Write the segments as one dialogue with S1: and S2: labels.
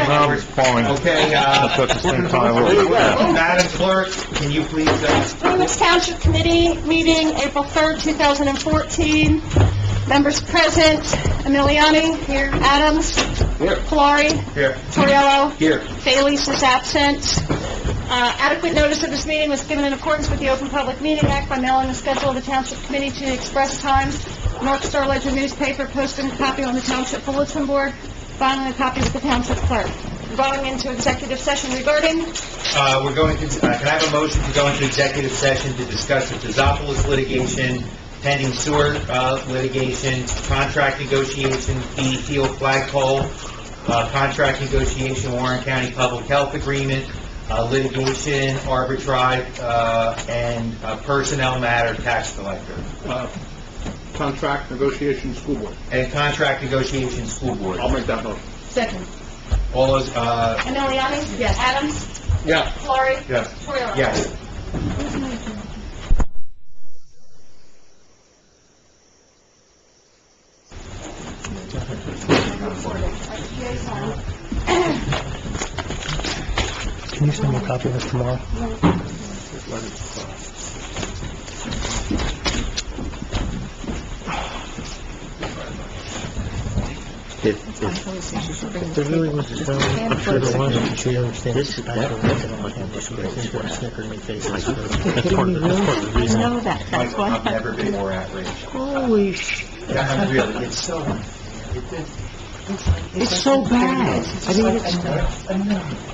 S1: I'm fine.
S2: Okay,
S1: That's at the same time.
S2: Madam Clerk, can you please,
S3: Loomis Township Committee meeting, April 3rd, 2014. Members present: Emiliani. Here. Adams.
S2: Here.
S3: Polari.
S2: here,
S3: Toriello.
S2: here.
S3: Bailey's is absent. Adequate notice of this meeting was given in accordance with the Open Public Meeting Act by mailing the schedule of the Township Committee to the express times, North Star Ledger newspaper, posting a copy on the Township Bulletin Board, filing a copy with the Township Clerk. We're going into executive session regarding...
S2: We're going to, can I have a motion to go into executive session to discuss the Pizzopolis litigation, pending sewer litigation, contract negotiation, fee field flagpole, contract negotiation, Warren County Public Health Agreement, litigation, arbitrage, and personnel matter, tax collector,
S1: Contract negotiation, school board.
S2: and contract negotiation, school board.
S1: I'll make that motion.
S3: Second.
S2: All those,
S3: Emiliani? Yes. Adams?
S1: Yeah.
S3: Polari?
S1: Yes.
S3: Toriello?
S2: yes.
S4: Can you send me a copy of this tomorrow? If there really was a stone, I'm sure there was, I'm sure you understand. This is back to the snicker in my face. That's part of the reason.
S3: I know that, that's why.
S2: I've never been more outraged.
S4: Holy shit.
S2: Yeah, really, it's so...
S4: It's so bad.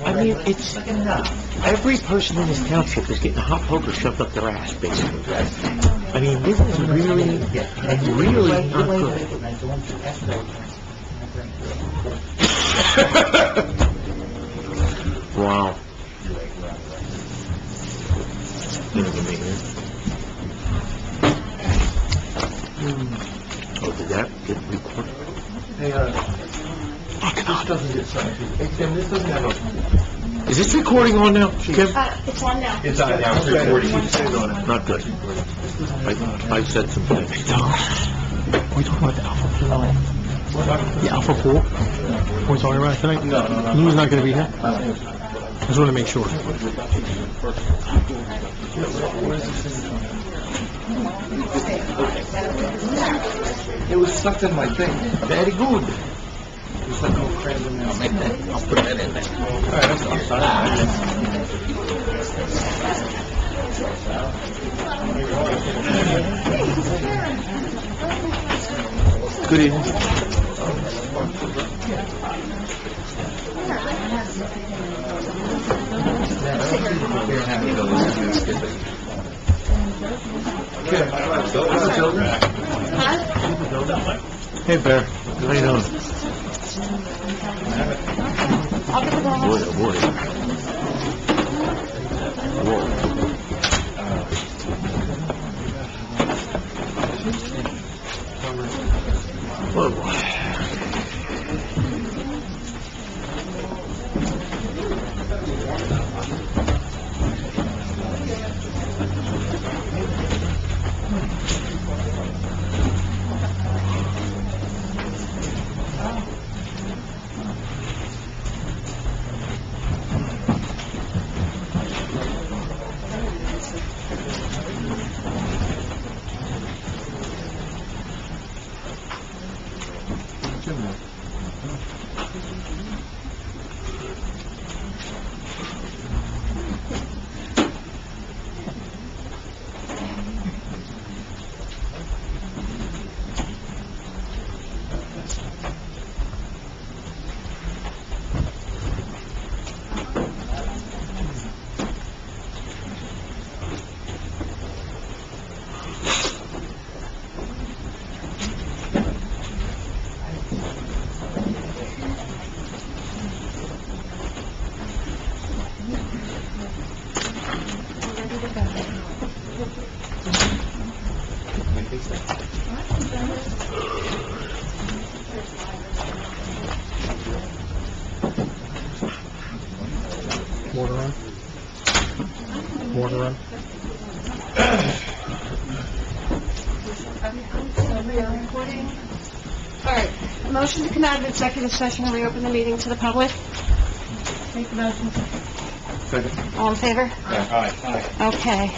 S4: I mean, it's, every person in this township is getting a hot poker shoved up their ass, basically. I mean, this is really not good. Wow. Oh, did that get recorded?
S1: Hey, this doesn't get signed. Hey, Tim, this doesn't have a...
S4: Is this recording on now, Kim?
S3: It's on now.
S2: It's on now, it's recording.
S4: Not good. I said some things. Are we talking about the Alpha Pool? The Alpha Pool? What are we talking about tonight?
S1: No.
S4: Lou's not gonna be here? I just wanna make sure.
S1: It was stuck in my thing. Very good. It was like all crazy. I'll make that. I'll put that in there. All right, I'm sorry.
S4: Good evening. Hey, Bear. How you doing?
S3: I'll give it down.
S4: Boy, oh boy. Whoa. Whoa, boy. Water on? Water on?
S3: All right, motion to come out of executive session and reopen the meeting to the public. Make the motion.
S1: Second.
S3: All in favor?
S2: Aye.
S3: Okay.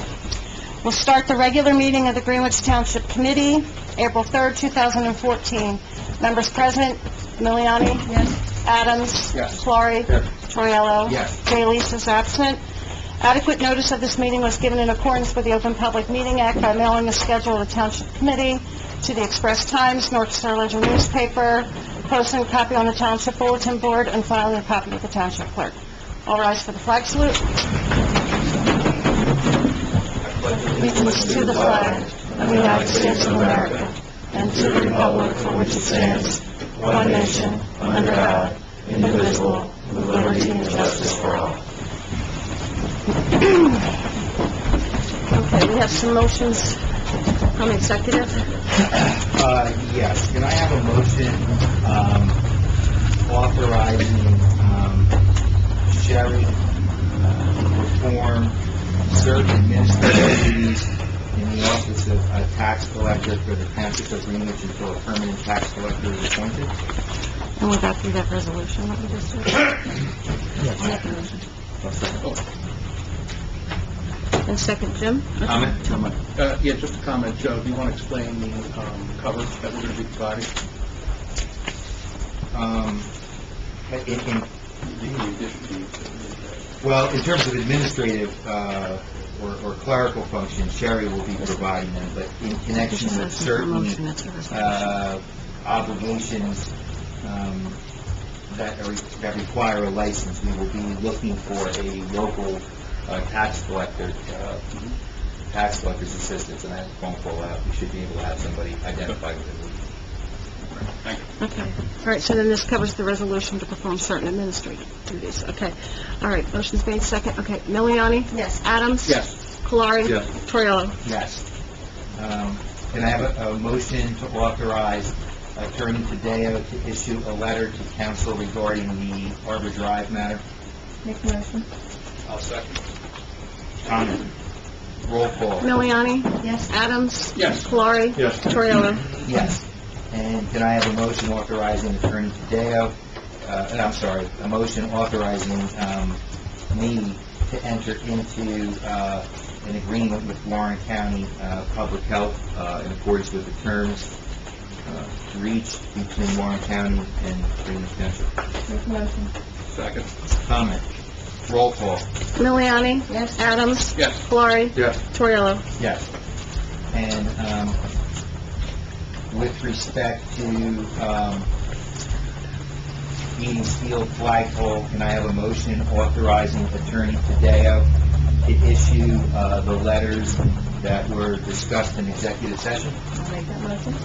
S3: We'll start the regular meeting of the Greenwich Township Committee, April 3rd, 2014. Members present, Miliani? Yes. Adams?
S1: Yes.
S3: Florrie?
S1: Yes.
S3: Torriello?
S2: Yes.
S3: J. is absent. Adequate notice of this meeting was given in accordance with the Open Public Meeting Act by mailing the schedule of the Township Committee to the Express Times, North Star Ledger newspaper, posting a copy on the Township Bulletin Board, and filing a copy with the Township Clerk. All rise for the flag salute. Allegiance to the flag of the United States of America and to the republic for which it stands, one nation, under God, indivisible, with liberty and justice for all. Okay, we have some motions from executive.
S2: Yes, can I have a motion, authorizing, Sherry, to perform certain administrative duties in the office of tax collector for the Township of Greenwich until a permanent tax collector is appointed?
S3: And we'll go through that resolution, let me just do it. I'll make a motion. And second, Jim?
S2: Comment?
S1: Yeah, just a comment, Joe, do you want to explain the coverage that we're going to be providing?
S2: Well, in terms of administrative, or clerical functions, Sherry will be providing them, but in connection with certain, obligations, that require a license, we will be looking for a local, tax collector's assistance, and I have a phone call out, we should be able to have somebody identified with it.
S3: Okay. All right, so then this covers the resolution to perform certain administrative duties. Okay. All right, motion's made second. Okay, Miliani? Yes. Adams?
S1: Yes.
S3: Colari?
S1: Yes.
S3: Torriello?
S2: Yes. Can I have a motion to authorize Attorney Tadeo to issue a letter to council regarding the Arbor Drive matter?
S3: Make the motion.
S1: I'll second.
S2: Comment? Roll call?
S3: Miliani? Yes. Adams?
S1: Yes.
S3: Colari?
S1: Yes.
S3: Torriello?
S2: Yes. And can I have a motion authorizing Attorney Tadeo, a motion authorizing me to enter into an agreement with Warren County Public Health in accordance with the terms reached between Warren County and Greenwich Township.
S3: Make the motion.
S1: Second.
S2: Comment? Roll call?
S3: Miliani? Yes. Adams?
S1: Yes.
S3: Colari?
S1: Yes.
S3: Torriello?
S2: Yes. And with respect to Eating Field flagpole, can I have a motion authorizing Attorney Tadeo to issue the letters that were discussed in executive session?
S3: I'll make that motion.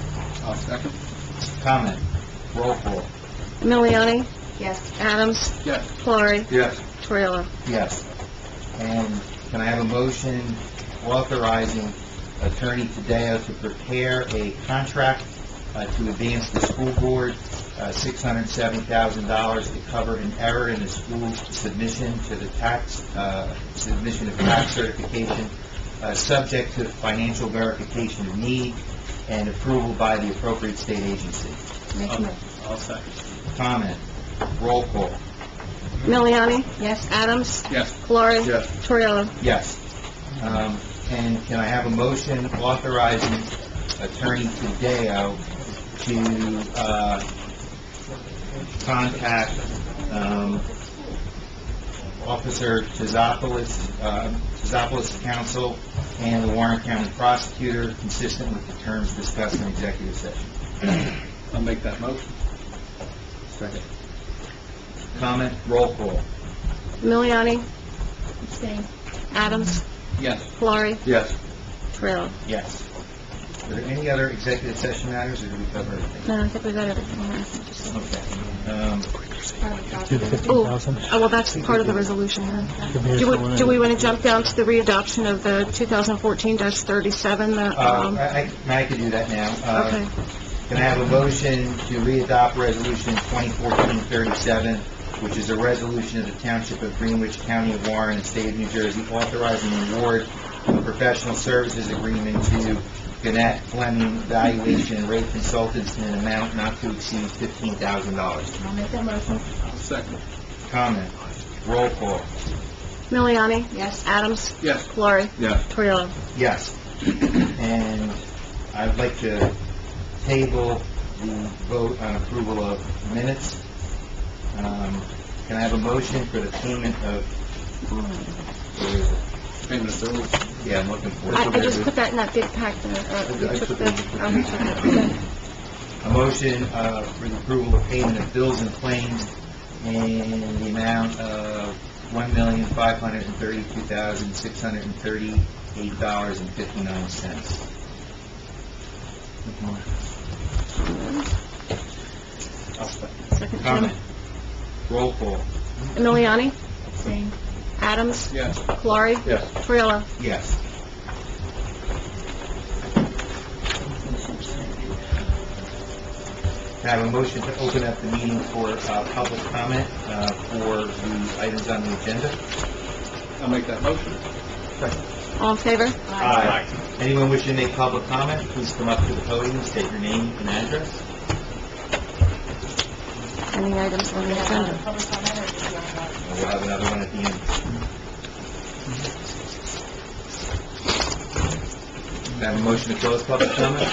S1: I'll second.
S2: Comment? Roll call?
S3: Miliani? Yes. Adams?
S1: Yes.
S3: Colari?
S1: Yes.
S3: Torriello?
S2: Yes. And can I have a motion authorizing Attorney Tadeo to prepare a contract to advance the school board $670,000 to cover an error in the school's submission to the submission of tax certification, subject to financial verification of need and approval by the appropriate state agency.
S1: I'll second.
S2: Comment? Roll call?
S3: Miliani? Yes. Adams?
S1: Yes.
S3: Colari?
S1: Yes.
S3: Torriello?
S2: Yes. And can I have a motion authorizing Attorney Tadeo to contact Officer Tizopoulos counsel and the Warren County prosecutor, consistent with the terms discussed in executive session?
S1: I'll make that motion.
S2: Second. Comment? Roll call?
S3: Miliani? Adams?
S1: Yes.
S3: Colari?
S1: Yes.
S3: Torriello?
S2: Yes. Are there any other executive session matters, or did we cover everything?
S3: No, I think we got everything here.
S2: Okay.
S3: Oh, well, that's part of the resolution. Do we want to jump down to the readoption of the 2014-37?
S2: I could do that now.
S3: Okay.
S2: Can I have a motion to readopt Resolution 2014-37, which is a resolution of the Township of Greenwich, County of Warren, and State of New Jersey, authorizing the award of a professional services agreement to Gannett Fleming Valuation and Rate Consultants in an amount not to exceed $15,000.
S3: I'll make that motion.
S1: Second.
S2: Comment. Roll call.
S3: Miliani? Yes. Adams?
S1: Yes.
S3: Lori?
S1: Yes.
S3: Torriello?
S2: Yes. And I'd like to table the vote on approval of minutes. Can I have a motion for the payment of...
S1: Payment of bills.
S2: Yeah, I'm looking for it.
S3: I just put that in that big pack there. You
S1: I
S3: took
S1: took
S3: the-
S1: it.
S3: oh, you took it. Okay.
S2: A motion for the approval of payment of bills and claims in the amount of $1,532,630.89.
S3: Second,
S2: Comment.
S3: Jim.
S2: Roll call.
S3: Miliani? Adams?
S1: Yes.
S3: Lori?
S1: Yes.
S3: Torriello?
S2: Yes. Can I have a motion to open up the meeting for public comment for the items on the agenda?
S1: I'll make that motion.
S3: All in favor?
S2: Aye. Anyone wishing to make public comment, please come up to the podium, state your name and address.
S3: Any items on the agenda?
S2: And we'll have another one at the end. Can I have a motion to close public comment?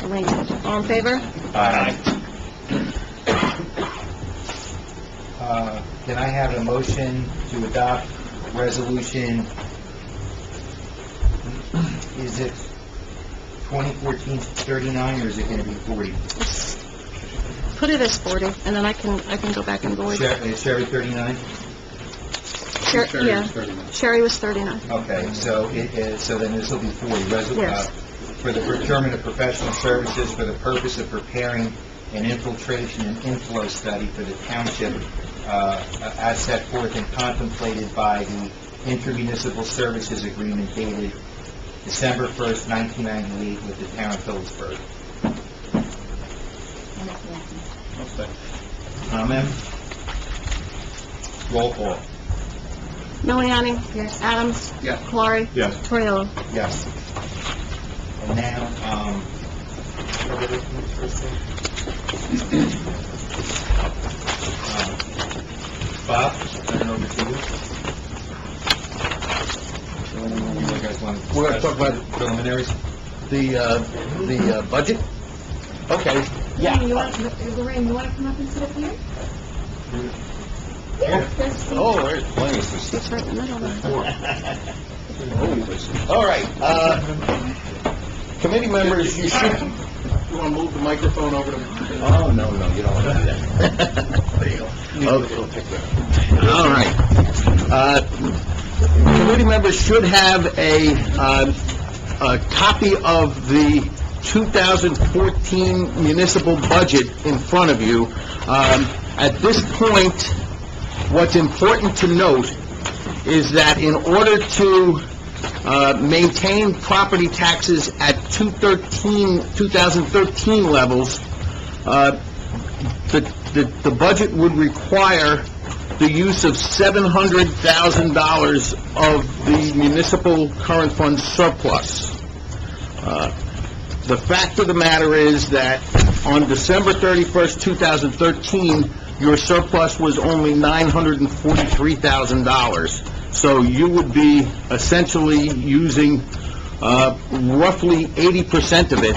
S3: Elaine, all in favor?
S2: Aye. Can I have a motion to adopt resolution, is it 2014-39, or is it going to be 40?
S3: Put it as 40, and then I can go back and void.
S2: Sherry 39?
S3: Sher- yeah. Sherry was 39.
S2: Okay, so so then this will be 40.
S3: Yes.
S2: For the procurement of professional services for the purpose of preparing an infiltration and inflow study for the township, as set forth and contemplated by the intermunicipal services agreement dated December 1st, 1998 with the town of Phillipsburg. Comment? Roll call.
S3: Miliani? Yes. Adams?
S1: Yes.
S3: Lori?
S1: Yes.
S3: Torriello?
S2: Yes. And now, Bob, turn it over to you. You guys want to
S1: We're gonna talk about
S2: preliminaries?
S1: the budget? Okay.
S3: Lorraine, you want to come up and sit up here?
S2: Here.
S1: Oh, there's plenty of this.
S3: It's right in the middle there.
S1: All right, committee members, you should... You want to move the microphone over to me? Oh, no, you don't want to do that. There you go. Okay. All right. Committee members should have a copy of the 2014 municipal budget in front of you. At this point, what's important to note is that in order to maintain property taxes at 2013 levels, the budget would require the use of $700,000 of the municipal current fund surplus. The fact of the matter is that on December 31st, 2013, your surplus was only $943,000. So you would be essentially using roughly 80% of it,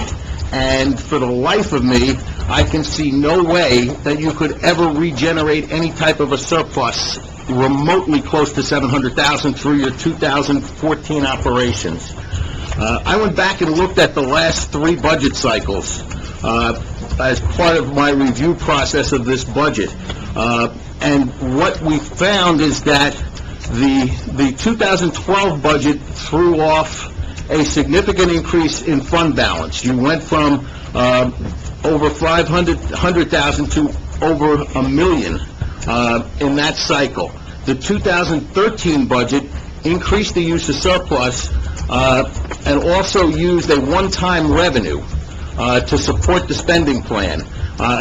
S1: and for the life of me, I can see no way that you could ever regenerate any type of a surplus remotely close to $700,000 through your 2014 operations. I went back and looked at the last 3 budget cycles as part of my review process of this budget, and what we found is that the 2012 budget threw off a significant increase in fund balance. You went from over 500,000 to over $1 million in that cycle. The 2013 budget increased the use of surplus and also used a one-time revenue to support the spending plan,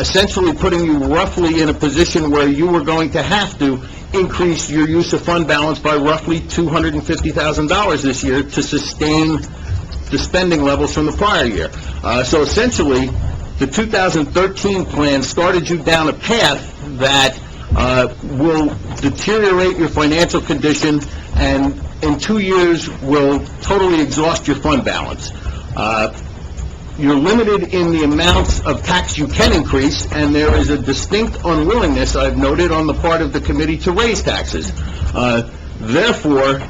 S1: essentially putting you roughly in a position where you were going to have to increase your use of fund balance by roughly $250,000 this year to sustain the spending levels from the prior year. So essentially, the 2013 plan started you down a path that will deteriorate your financial condition, and in 2 years will totally exhaust your fund balance. You're limited in the amounts of tax you can increase, and there is a distinct unwillingness, I've noted, on the part of the committee to raise taxes. Therefore,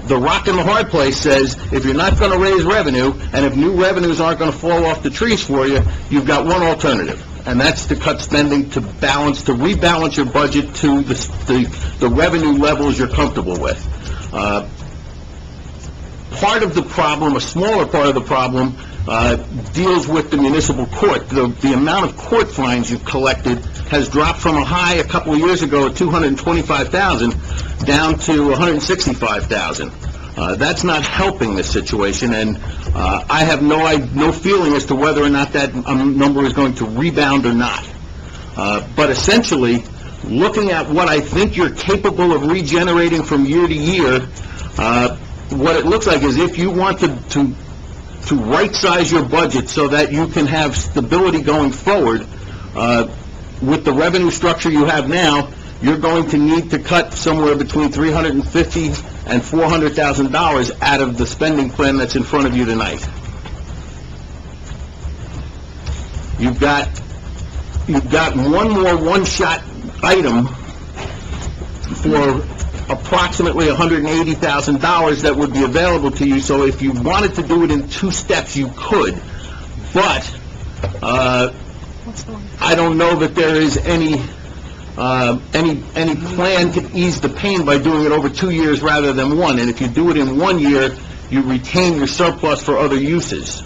S1: the rock in the hard place says, if you're not going to raise revenue, and if new revenues aren't going to fall off the trees for you, you've got one alternative, and that's to cut spending to rebalance your budget to the revenue levels you're comfortable with. Part of the problem, a smaller part of the problem, deals with the municipal court. The amount of court fines you've collected has dropped from a high a couple of years ago of $225,000 down to $165,000. That's not helping this situation, and I have no feeling as to whether or not that number is going to rebound or not. But essentially, looking at what I think you're capable of regenerating from year to year, what it looks like is if you want to right-size your budget so that you can have stability going forward, with the revenue structure you have now, you're going to need to cut somewhere between $350,000 and $400,000 out of the spending plan that's in front of you tonight. You've got one more one-shot item for approximately $180,000 that would be available to you, so if you wanted to do it in 2 steps, you could. But I don't know that there is any plan to ease the pain by doing it over 2 years rather than 1. And if you do it in 1 year, you retain your surplus for other uses.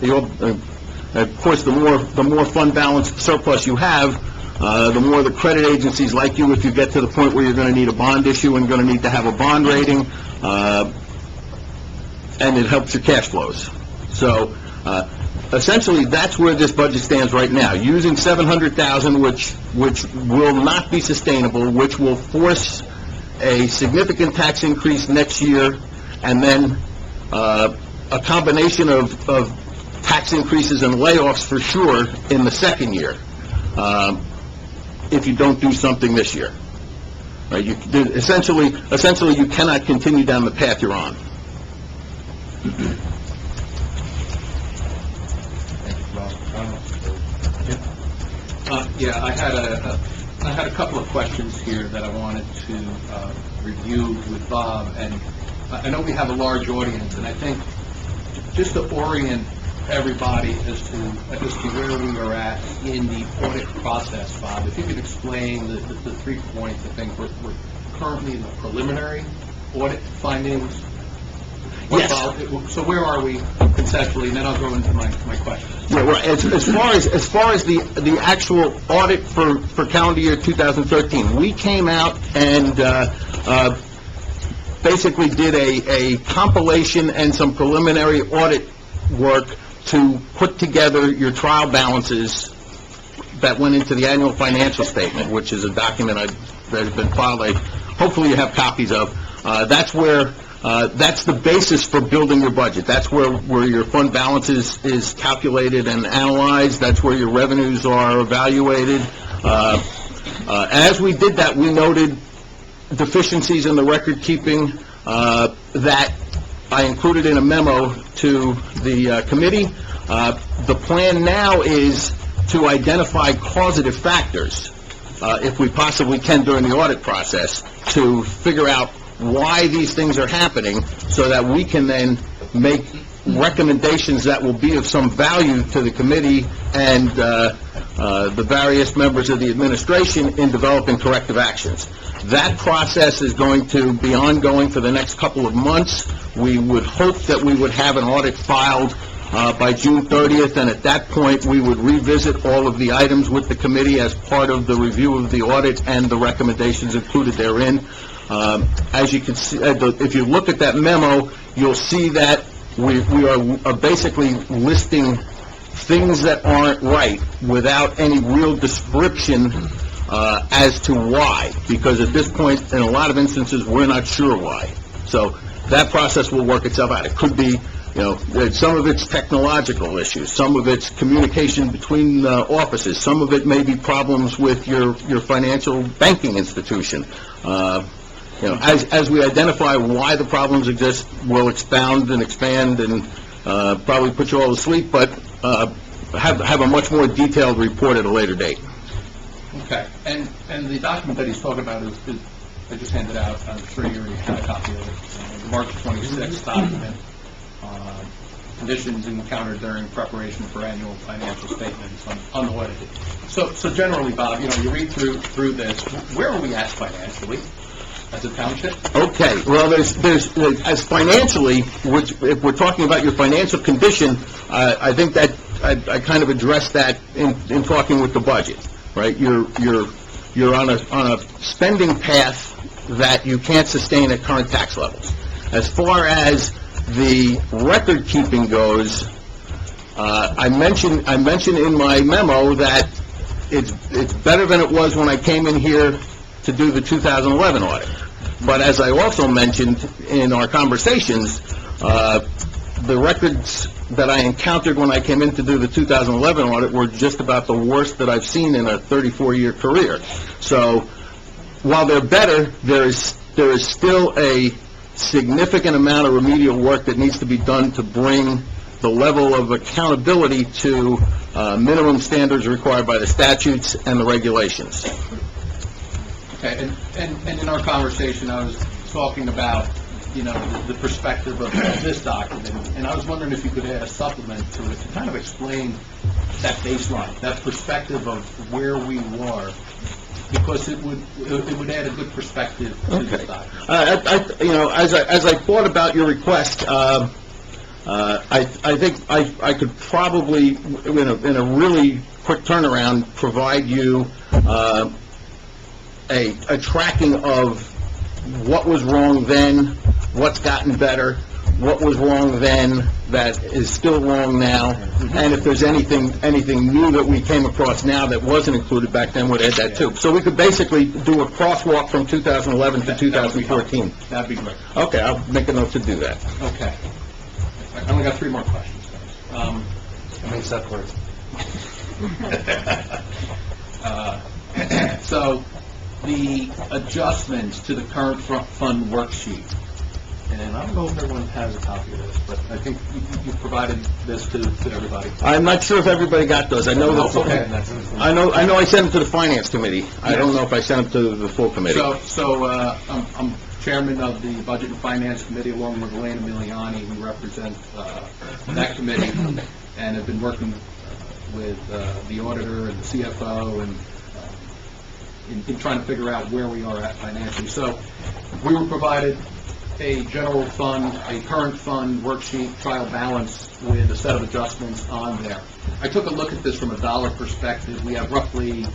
S1: Of course, the more fund balance surplus you have, the more the credit agencies like you, if you get to the point where you're going to need a bond issue and going to need to have a bond rating, and it helps your cash flows. So, essentially, that's where this budget stands right now, using $700,000, which will not be sustainable, which will force a significant tax increase next year, and then a combination of tax increases and layoffs for sure in the second year, if you don't do something this year. Right? Essentially, you cannot continue down the path you're on.
S5: Yeah, I had a couple of questions here that I wanted to review with Bob, and I know we have a large audience, and I think just to orient everybody as to where we are at in the audit process, Bob, if you could explain the 3 points. I think we're currently in the preliminary audit findings.
S1: Yes.
S5: So where are we conceptually, and then I'll go into my questions.
S1: Yeah, well, as far as the actual audit for calendar year 2013, we came out and basically did a compilation and some preliminary audit work to put together your trial balances that went into the annual financial statement, which is a document that has been filed. Hopefully you have copies of. That's where that's the basis for building your budget. That's where your fund balance is calculated and analyzed. That's where your revenues are evaluated. As we did that, we noted deficiencies in the record keeping that I included in a memo to the committee. The plan now is to identify causative factors, if we possibly can during the audit process, to figure out why these things are happening so that we can then make recommendations that will be of some value to the committee and the various members of the administration in developing corrective actions. That process is going to be ongoing for the next couple of months. We would hope that we would have an audit filed by June 30th, and at that point, we would revisit all of the items with the committee as part of the review of the audit and the recommendations included therein. As you can see, if you look at that memo, you'll see that we are basically listing things that aren't right without any real description as to why, because at this point, in a lot of instances, we're not sure why. So that process will work itself out. It could be some of it's technological issues, some of it's communication between offices, some of it may be problems with your financial banking institution. As we identify why the problems exist, we'll expound and expand and probably put you all to sleep, but have a much more detailed report at a later date.
S5: Okay, and the document that he's talking about is I just handed out, I'm sure you already had a copy of it, the March 26th document, conditions encountered during preparation for annual financial statements unaudited. So generally, Bob, you read through this, where are we at financially as a township?
S1: Okay, well, there's as financially, which, if we're talking about your financial condition, I think that I kind of addressed that in talking with the budget, right? You're on a spending path that you can't sustain at current tax levels. As far as the record keeping goes, I mentioned in my memo that it's better than it was when I came in here to do the 2011 audit. But as I also mentioned in our conversations, the records that I encountered when I came in to do the 2011 audit were just about the worst that I've seen in a 34-year career. So while they're better, there is still a significant amount of remedial work that needs to be done to bring the level of accountability to minimum standards required by the statutes and the regulations.
S5: Okay, and in our conversation, I was talking about, the perspective of this document, and I was wondering if you could add a supplement to it to kind of explain that baseline, that perspective of where we are, because it would add a good perspective to this document.
S1: As I thought about your request, I think I could probably, in a really quick turnaround, provide you a tracking of what was wrong then, what's gotten better, what was wrong then that is still wrong now, and if there's anything new that we came across now that wasn't included back then, we'd add that too. So we could basically do a crosswalk from 2011 to 2014.
S5: That'd be great.
S1: Okay, I'll make a note to do that.
S5: Okay. I only got 3 more questions, guys.
S2: How many subwords?
S5: So, the adjustments to the current fund worksheet, and I don't know if everyone has a copy of this, but I think you provided this to everybody.
S1: I'm not sure if everybody got those. I know that. I know I sent them to the Finance Committee. I don't know if I sent them to the full committee.
S5: So I'm chairman of the Budget and Finance Committee along with Elena Miliani. We represent that committee and have been working with the auditor and the CFO and in trying to figure out where we are at financially. So we were provided a general fund, a current fund worksheet, trial balance with a set of adjustments on there. I took a look at this from a dollar perspective. We have roughly,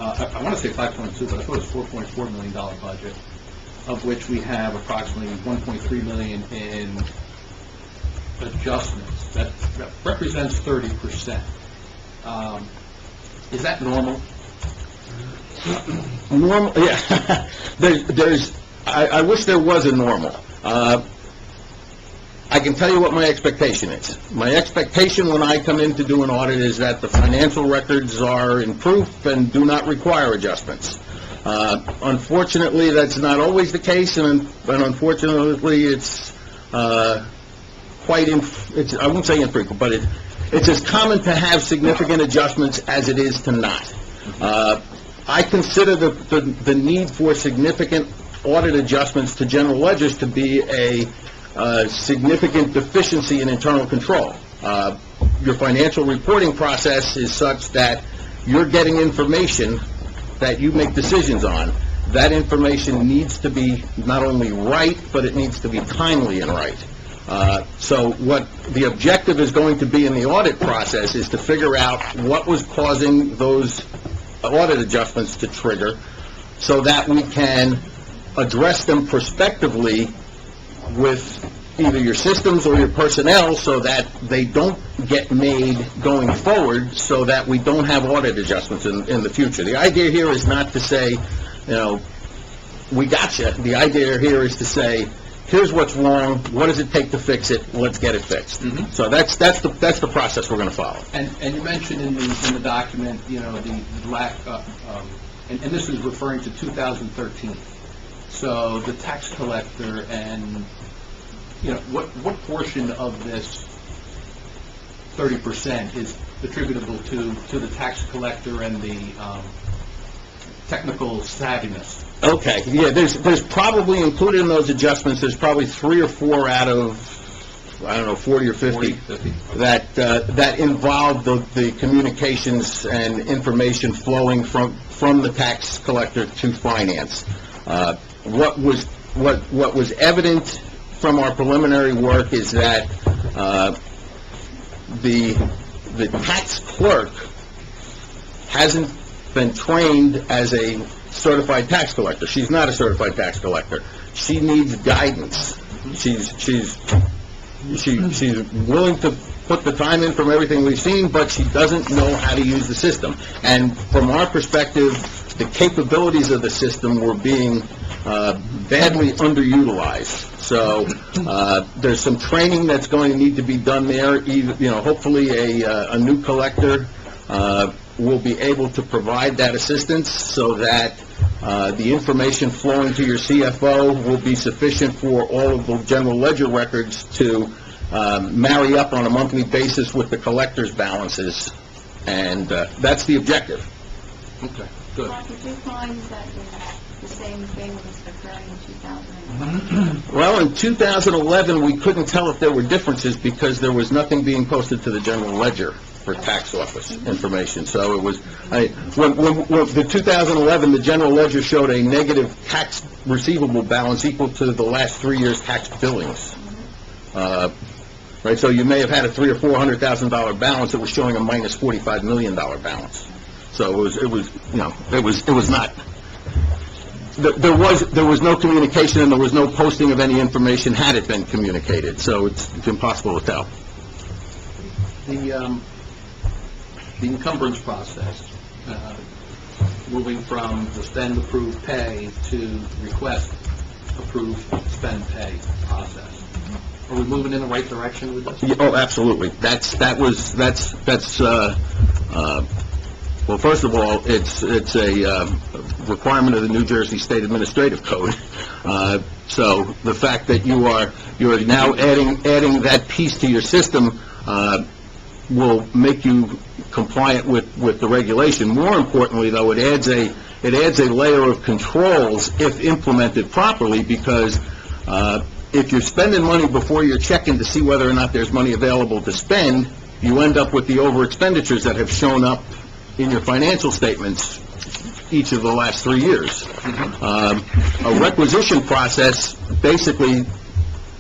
S5: I want to say 5.2, but I thought it was $4.4 million budget, of which we have approximately $1.3 million in adjustments. That represents 30%. Is that normal?
S1: Normal, yeah. I wish there was a normal. I can tell you what my expectation is. My expectation when I come in to do an audit is that the financial records are in proof and do not require adjustments. Unfortunately, that's not always the case, and unfortunately, it's I won't say infrequent, but it's as common to have significant adjustments as it is to not. I consider the need for significant audit adjustments to general ledgers to be a significant deficiency in internal control. Your financial reporting process is such that you're getting information that you make decisions on. That information needs to be not only right, but it needs to be timely and right. So what the objective is going to be in the audit process is to figure out what was causing those audit adjustments to trigger so that we can address them prospectively with either your systems or your personnel so that they don't get made going forward so that we don't have audit adjustments in the future. The idea here is not to say, we got you. The idea here is to say, here's what's wrong, what does it take to fix it, let's get it fixed.
S5: Mhm.
S1: So that's the process we're going to follow.
S5: And you mentioned in the document, you know, the lack, and this is referring to 2013. So the tax collector and, you know, what portion of this 30% is attributable to the tax collector and the technical savviness?
S1: Okay, yeah, there's probably, included in those adjustments, there's probably 3 or 4 out of, I don't know, 40 or 50,
S5: 50.
S1: that involve the communications and information flowing from the tax collector to finance. What was evident from our preliminary work is that the tax clerk hasn't been trained as a certified tax collector. She's not a certified tax collector. She needs guidance. She's willing to put the time in from everything we've seen, but she doesn't know how to use the system. And from our perspective, the capabilities of the system were being badly underutilized. So there's some training that's going to need to be done there. Hopefully a new collector will be able to provide that assistance so that the information flowing to your CFO will be sufficient for all of the general ledger records to marry up on a monthly basis with the collector's balances. And that's the objective.
S5: Okay, good.
S6: Did you find that the same thing was occurring in 2011?
S1: Well, in 2011, we couldn't tell if there were differences because there was nothing being posted to the general ledger for tax office information. So it was, when the 2011, the general ledger showed a negative tax receivable balance equal to the last 3 years' tax billings. Right, so you may have had a $300,000 or $400,000 balance that was showing a minus $45 million balance. So it was not. There was no communication and there was no posting of any information had it been communicated. So it's impossible to tell.
S5: The encumbrance process, moving from the spend, approve, pay to request, approve, spend, pay process. Are we moving in the right direction with this?
S1: Yeah, oh, absolutely. Well, first of all, it's a requirement of the New Jersey State Administrative Code. So the fact that you're now adding that piece to your system will make you compliant with the regulation. More importantly, though, it adds a layer of controls if implemented properly, because if you're spending money before you're checking to see whether or not there's money available to spend, you end up with the over expenditures that have shown up in your financial statements each of the last 3 years. A requisition process basically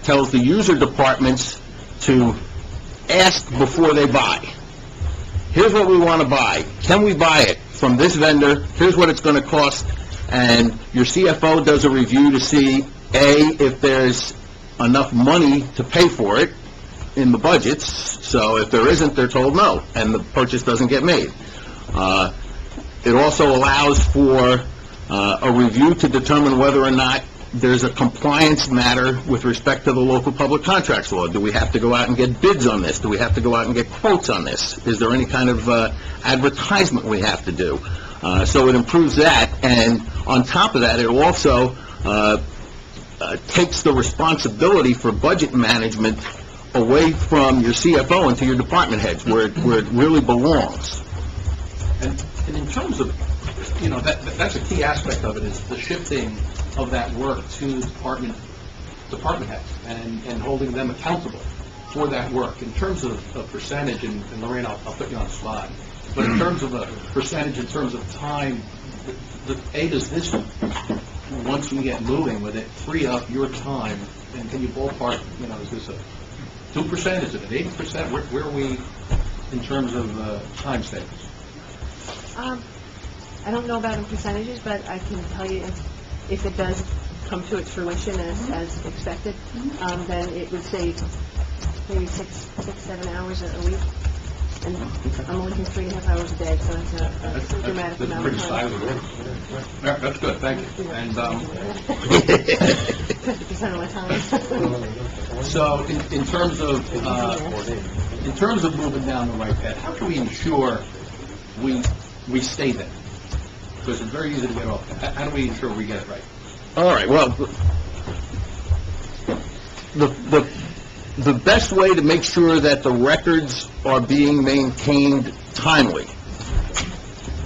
S1: tells the user departments to ask before they buy. Here's what we want to buy. Can we buy it from this vendor? Here's what it's going to cost. And your CFO does a review to see, A, if there's enough money to pay for it in the budgets. So if there isn't, they're told no, and the purchase doesn't get made. It also allows for a review to determine whether or not there's a compliance matter with respect to the local public contracts law. Do we have to go out and get bids on this? Do we have to go out and get quotes on this? Is there any kind of advertisement we have to do? So it improves that, and on top of that, it also takes the responsibility for budget management away from your CFO and to your department heads, where it really belongs.
S5: And in terms of, that's a key aspect of it, is the shifting of that work to department heads and holding them accountable for that work. In terms of percentage, and Lorraine, I'll put you on the spot, but in terms of a percentage, in terms of time, does this, once we get moving with it, free up your time? And can you ballpark, is this a 2%? Is it an 80%? Where are we in terms of time savings?
S7: I don't know about in percentages, but I can tell you if it does come to its fruition as expected, then it would save maybe 6-7 hours a week. And I'm working 3.5 hours a day, so it's a dramatic
S5: That's
S7: amount
S5: pretty
S7: of time.
S5: sizable. Yeah, that's good, thank you. And,
S7: 50% of my time.
S5: so, in terms of moving down the right path, how can we ensure we stay there? Because it's very easy to get off. How do we ensure we get it right?
S1: All right, well, the best way to make sure that the records are being maintained timely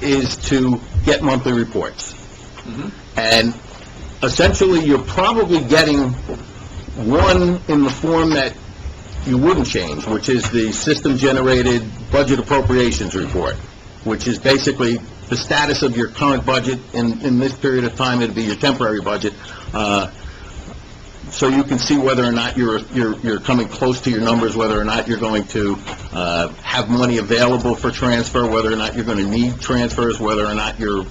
S1: is to get monthly reports. And essentially, you're probably getting one in the form that you wouldn't change, which is the system-generated budget appropriations report, which is basically the status of your current budget in this period of time. It'd be your temporary budget, so you can see whether or not you're coming close to your numbers, whether or not you're going to have money available for transfer, whether or not you're going to need transfers, whether or not you're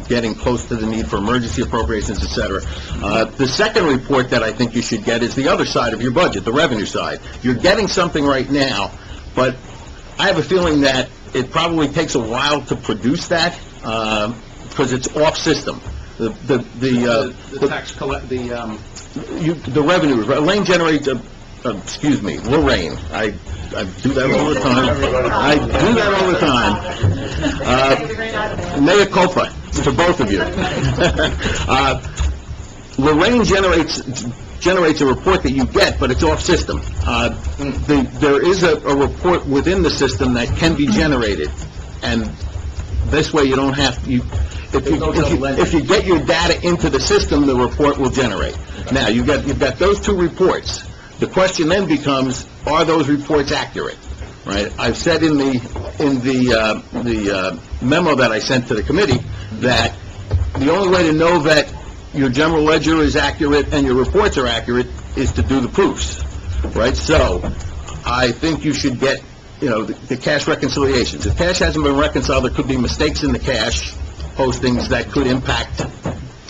S1: getting close to the need for emergency appropriations, et cetera. The second report that I think you should get is the other side of your budget, the revenue side. You're getting something right now, but I have a feeling that it probably takes a while to produce that, because it's off-system. The
S5: tax collect, the
S1: revenue, Lorraine generates, Lorraine, I do that all the time. Mea culpa to both of you. Lorraine generates a report that you get, but it's off-system. There is a report within the system that can be generated, and this way you don't have, if you get your data into the system, the report will generate. Now, you've got those two reports. The question then becomes, are those reports accurate? Right? I've said in the memo that I sent to the committee that the only way to know that your general ledger is accurate and your reports are accurate is to do the proofs, right? So, I think you should get, the cash reconciliations. If cash hasn't been reconciled, there could be mistakes in the cash postings that could impact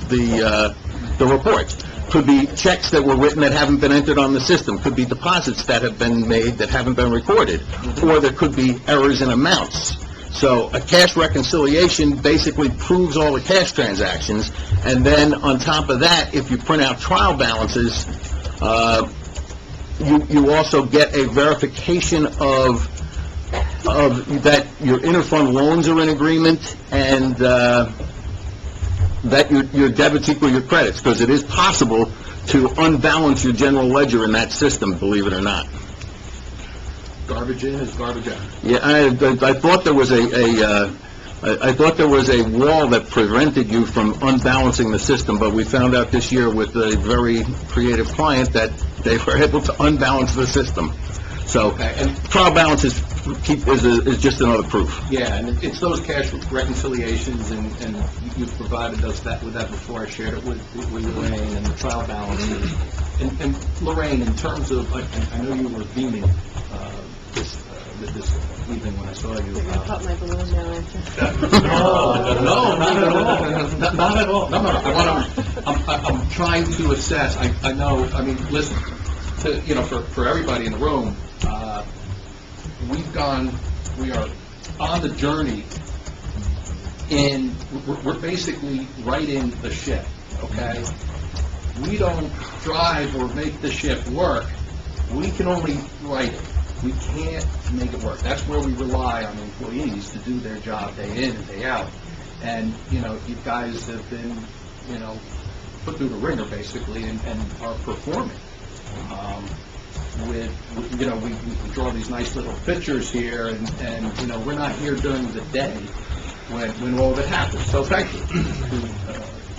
S1: the reports. Could be checks that were written that haven't been entered on the system. Could be deposits that have been made that haven't been recorded. Or there could be errors in amounts. So a cash reconciliation basically proves all the cash transactions, and then on top of that, if you print out trial balances, you also get a verification of that your interfund loans are in agreement, and that your debits equal your credits, because it is possible to unbalance your general ledger in that system, believe it or not.
S5: garbage in is garbage out.
S1: Yeah, I thought there was I thought there was a wall that prevented you from unbalancing the system, but we found out this year with a very creative client that they were able to unbalance the system. So, and trial balance is just another proof.
S5: Yeah, and it's those cash reconciliations, and you've provided us with that before. I shared it with Lorraine and the trial balances. And Lorraine, in terms of, I know you were beaming this evening when I saw you.
S7: You're going to pop my balloon now, aren't you?
S5: No, not at all. Not at all. No. I'm trying to assess. I know. I mean, listen. For everybody in the room, we are on the journey, and we're basically righting the ship, okay? We don't drive or make the ship work. We can only right it. We can't make it work. That's where we rely on the employees to do their job day in and day out. And, you guys have been, put through the ringer, basically, and are performing. We draw these nice little pictures here, and we're not here during the day when all of it happens. So thank you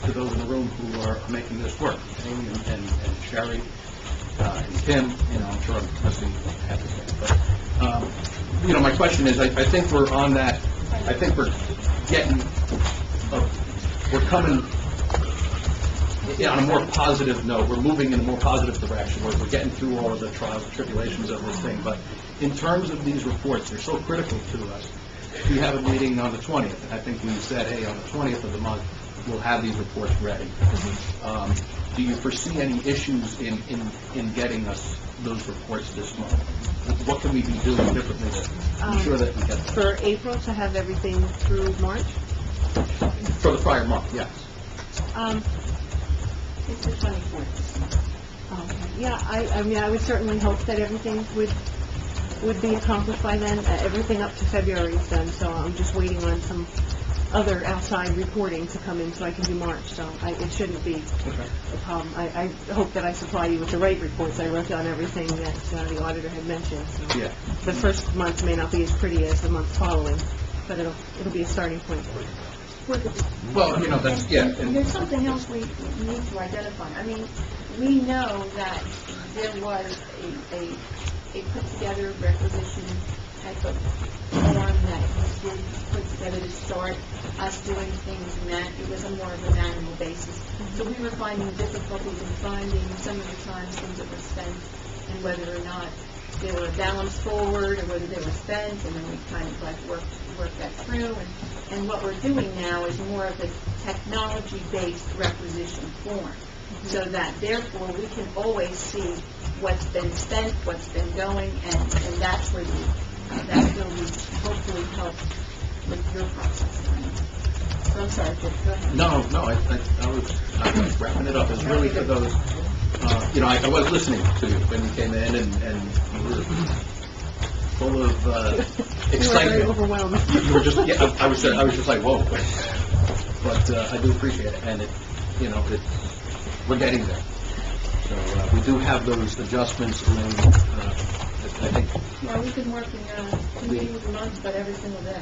S5: to those in the room who are making this work, Amy and Sherry and Tim. I'm sure I'm missing half of them. But my question is, I think we're on that. I think we're coming on a more positive note. We're moving in a more positive direction. We're getting through all of the trials and tribulations of this thing. But in terms of these reports, they're so critical to us. We have a meeting on the 20th, and I think we said, hey, on the 20th of the month, we'll have these reports ready. Do you foresee any issues in getting us those reports this month? What can we be doing differently to ensure that we get them?
S7: For April, to have everything through March?
S5: For the prior month, yes.
S6: It's the 24th.
S7: Okay. Yeah, I mean, I would certainly hope that everything would be accomplished by then. Everything up to February is done, so I'm just waiting on some other outside reporting to come in so I can do March, so it shouldn't be a problem. I hope that I supply you with the right reports. I wrote down everything that the auditor had mentioned. So
S5: Yeah.
S7: the first month may not be as pretty as the month following, but it'll be a starting point.
S5: Well, you know, that's, yeah, and
S6: There's something else we need to identify. I mean, we know that there was a put-together requisition type of form that was put together to start us doing things, and that it was a more of a manual basis. So we were finding difficulties in finding some of the times things that were spent and whether or not they were balanced forward or whether they were spent, and then we kind of like work that through. And what we're doing now is more of a technology-based requisition form, so that therefore we can always see what's been spent, what's been going, and that's where that will hopefully help with your process. So I'm sorry, Dick, go ahead.
S5: no, I was wrapping it up. It's really for those, you know, I was listening to you when you came in, and you were full of
S7: You were very
S5: excitement.
S7: overwhelmed.
S5: You were just, yeah, I was just like, whoa. But I do appreciate it, and you know, we're getting there. So we do have those adjustments, and I think,
S6: Yeah, we've been working 2 meetings a month, but every single day.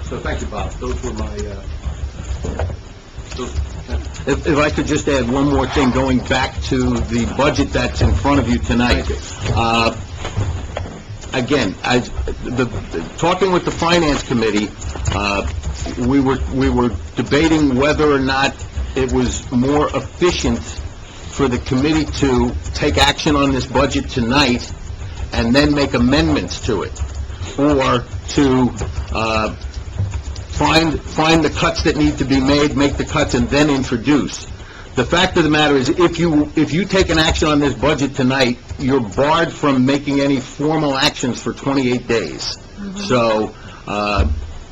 S5: so thank you, Bob. Those were my,
S1: If I could just add one more thing, going back to the budget that's in front of you tonight. Again, talking with the Finance Committee, we were debating whether or not it was more efficient for the committee to take action on this budget tonight and then make amendments to it, or to find the cuts that need to be made, make the cuts, and then introduce. The fact of the matter is, if you take an action on this budget tonight, you're barred from making any formal actions for 28 days. So,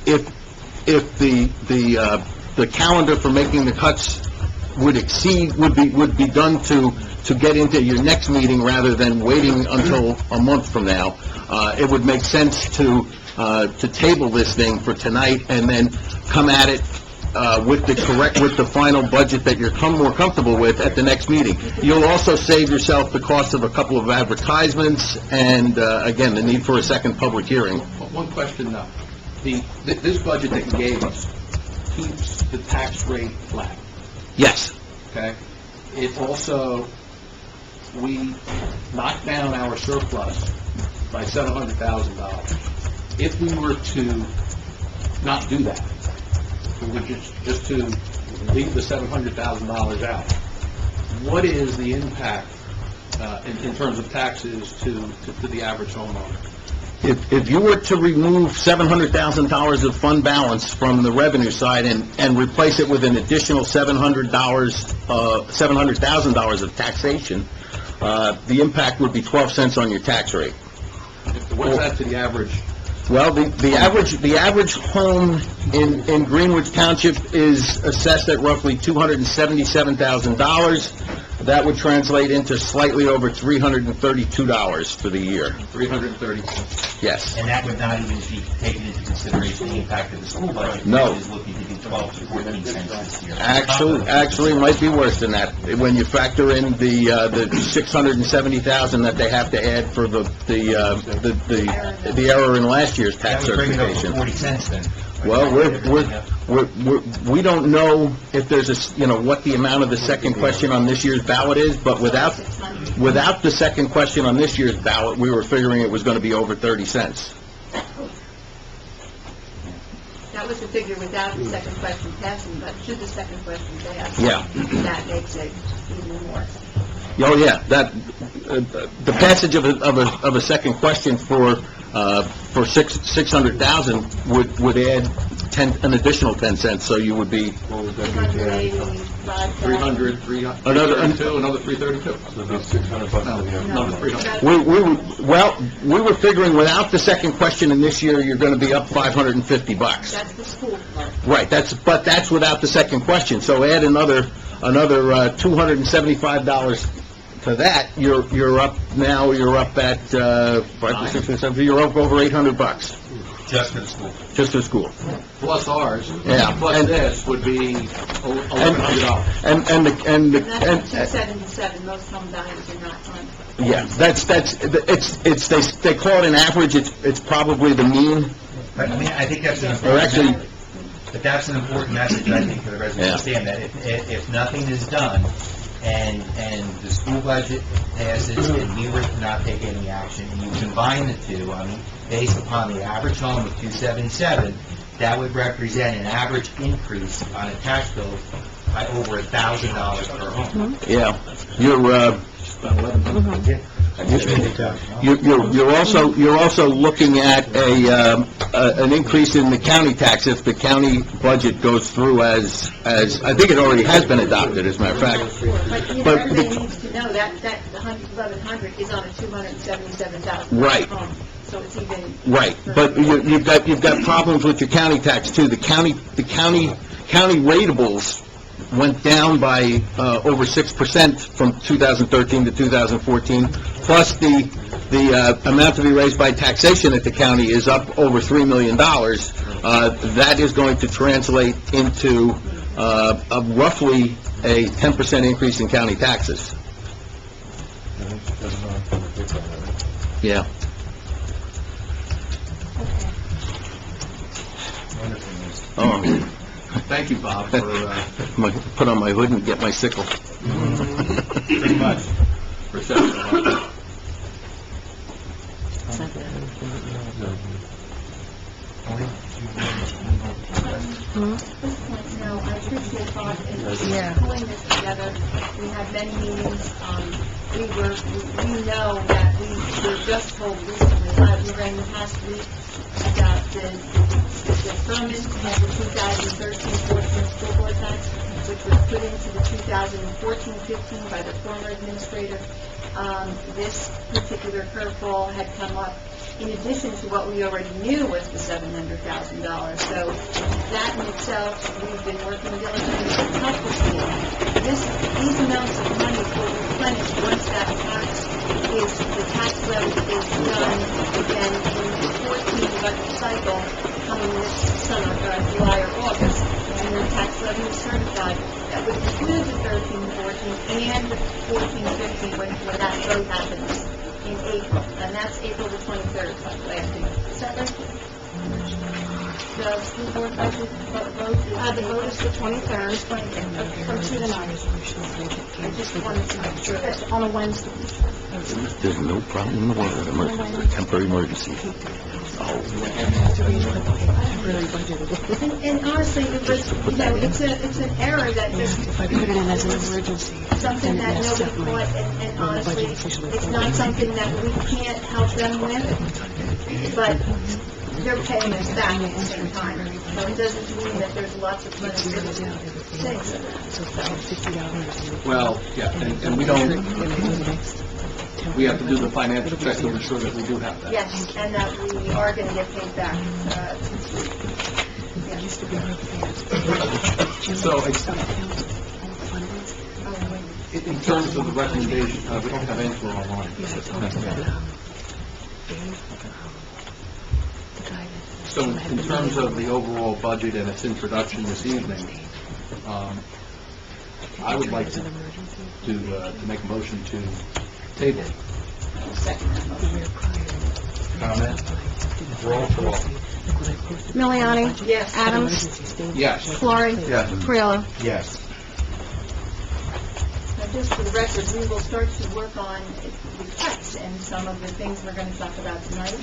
S1: if the calendar for making the cuts would be done to get into your next meeting rather than waiting until a month from now, it would make sense to table this thing for tonight and then come at it with the final budget that you're more comfortable with at the next meeting. You'll also save yourself the cost of a couple of advertisements and, again, the need for a second public hearing.
S5: one question though. This budget that you gave us keeps the tax rate flat,
S1: Yes.
S5: okay? It also, we knocked down our surplus by $700,000. If we were to not do that, we were just to leave the $700,000 out, what is the impact in terms of taxes to the average homeowner?
S1: If you were to remove $700,000 of fund balance from the revenue side and replace it with an additional $700,000 of taxation, the impact would be 12 cents on your tax rate.
S5: What's that to the average?
S1: Well, the average home in Greenwich Township is assessed at roughly $277,000. That would translate into slightly over $332 for the year.
S5: 330.
S1: Yes.
S2: And that would not even be taken into consideration the impact of the school budget.
S1: No.
S2: Which is looking to be 12 to 14 cents this year.
S1: Actually, it might be worse than that, when you factor in the $670,000 that they have to add for the error in last year's tax
S2: That would bring it over
S1: certification.
S2: 40 cents then.
S1: Well, we don't know if there's what the amount of the second question on this year's ballot is, but without the second question on this year's ballot, we were figuring it was going to be over 30 cents.
S6: That was the figure without the second question passing, but should the second question pass,
S1: Yeah.
S6: that makes it even more.
S1: Oh, yeah, the passage of a second question for 600,000 would add an additional 10 cents, so you would be
S6: 385,000.
S5: 300,
S1: Another-
S5: 332, another 332. Another 300.
S1: we were figuring without the second question, and this year you're going to be up $550.
S6: That's the school part.
S1: Right, but that's without the second question, so add another $275 to that, you're up at, 5, 6, 7, you're up over $800,
S2: Just for the school.
S1: just for school.
S5: Plus ours.
S1: Yeah.
S5: Plus
S1: And-
S5: this would be $1,100.
S1: And
S6: And that's the
S1: and,
S6: 277, most home values are not on.
S1: yeah, they call it an average, it's probably the mean,
S2: But, I mean, I think that's an
S1: or actually,
S2: important, but that's an important message, I think, for the residents to understand, that if nothing is done, and the school budget passes, and we were to not take any action, and you combine the two, I mean, based upon the average home of 277, that would represent an average increase on a tax bill by over $1,000 per home.
S1: yeah, you're also looking at an increase in the county tax if the county budget goes through as, I think it already has been adopted, as a matter of fact.
S6: But
S1: But
S6: everybody needs to know that 1,100 is on a 277,000
S1: Right.
S6: home. So it's even...
S1: Right, but you've got problems with your county tax too. The county ratables went down by over 6% from 2013 to 2014, plus the amount to be raised by taxation at the county is up over $3 million. That is going to translate into roughly a 10% increase in county taxes. Yeah. Oh,
S5: Thank you, Bob, for,
S1: put on my hood and get my sickle.
S2: Pretty much.
S5: for setting it up.
S6: No, I appreciate Bob in pulling this together. We had many meetings. We know that we were just told recently, during the past week, about the deferment of the 2013-14 school board tax, which was put into the 2014-15 by the former administrator. This particular curveball had come up in addition to what we already knew was the $700,000. So that in itself, we've been working diligently to help the school. These amounts of money will replenish once the tax levy is done again in the 14 budget cycle coming this summer, July or August, and the tax levy is certified. That would include the 13-14 and the 14-15 when that vote happens in April, and that's April the 23rd, last week. Is that right? The school board budget vote? The vote is the 23rd. From 2 to 9. I just wanted to make sure that's on a Wednesday.
S1: There's no problem in the world with a temporary emergency.
S6: And honestly, it was, it's an error that just...
S7: If I put it in as an emergency,
S6: something that nobody caught, and honestly, it's not something that we can't help them with, but they're paying us back at the same time. So it doesn't mean that there's lots of money for the things.
S5: Well, yeah, and we don't, we have to do the financial check to ensure that we do have that.
S6: Yes, and that we are going to get paid back.
S5: So, in terms of the recommendation, we don't have anything online. So, in terms of the overall budget and its introduction this evening, I would like to make a motion to table.
S2: Comment? Roll call.
S3: Miliani?
S6: Yes.
S3: Adams?
S5: Yes.
S3: Florrie?
S2: Yes.
S3: Freeland?
S2: Yes.
S6: Now, just for the record, we will start to work on the cuts and some of the things we're going to talk about tonight.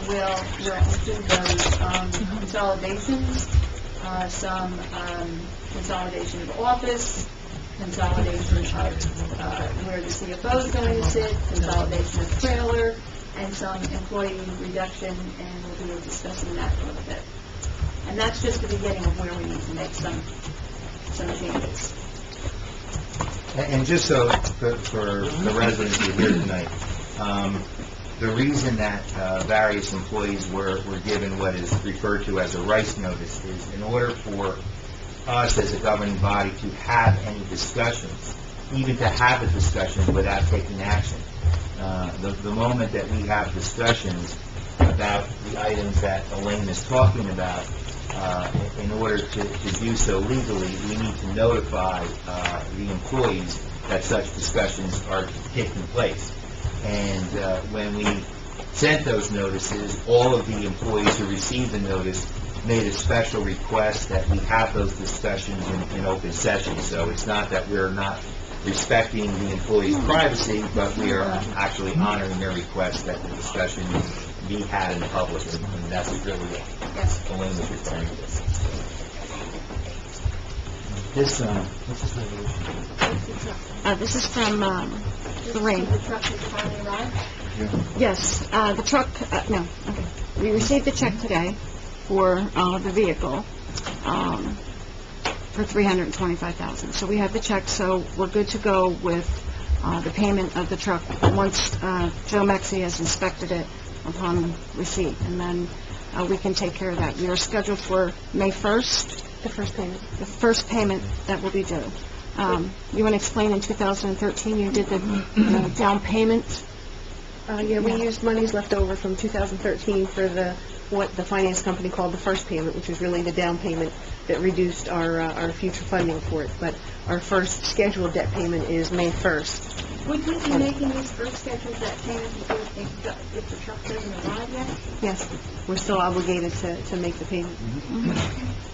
S6: We'll include those consolidations, some consolidation of office, consolidation of where the CFO is going to sit, consolidation of trailer, and some employee reduction, and we'll be discussing that a little bit. And that's just the beginning of where we need to make some changes.
S2: And just so, for the residents who are here tonight, the reason that various employees were given what is referred to as a rice notice is in order for us as a governing body to have any discussions, even to have a discussion without taking action. The moment that we have discussions about the items that Elaine is talking about, in order to do so legally, we need to notify the employees that such discussions are taking place. And when we sent those notices, all of the employees who received the notice made a special request that we have those discussions in open session. So it's not that we're not respecting the employees' privacy, but we are actually honoring their request that the discussion be had in public, and that's really what Elaine was referring to. This, what's this resolution?
S3: This is from, Lorraine.
S6: The truck has finally arrived?
S3: Yes, the truck, no, okay. We received the check today for, the vehicle, for $325,000. So we have the check, so we're good to go with, the payment of the truck once, Joe Mexi has inspected it upon receipt, and then, we can take care of that. We are scheduled for May 1st,
S7: The first payment.
S3: the first payment that will be due. You want to explain, in 2013, you did the down payment?
S7: Yeah, we used monies left over from 2013 for what the finance company called the first payment, which was really the down payment that reduced our future funding for it. But our first scheduled debt payment is May 1st.
S6: Would we be making this first scheduled debt payment if the truck doesn't arrive yet?
S7: Yes, we're still obligated to make the payment.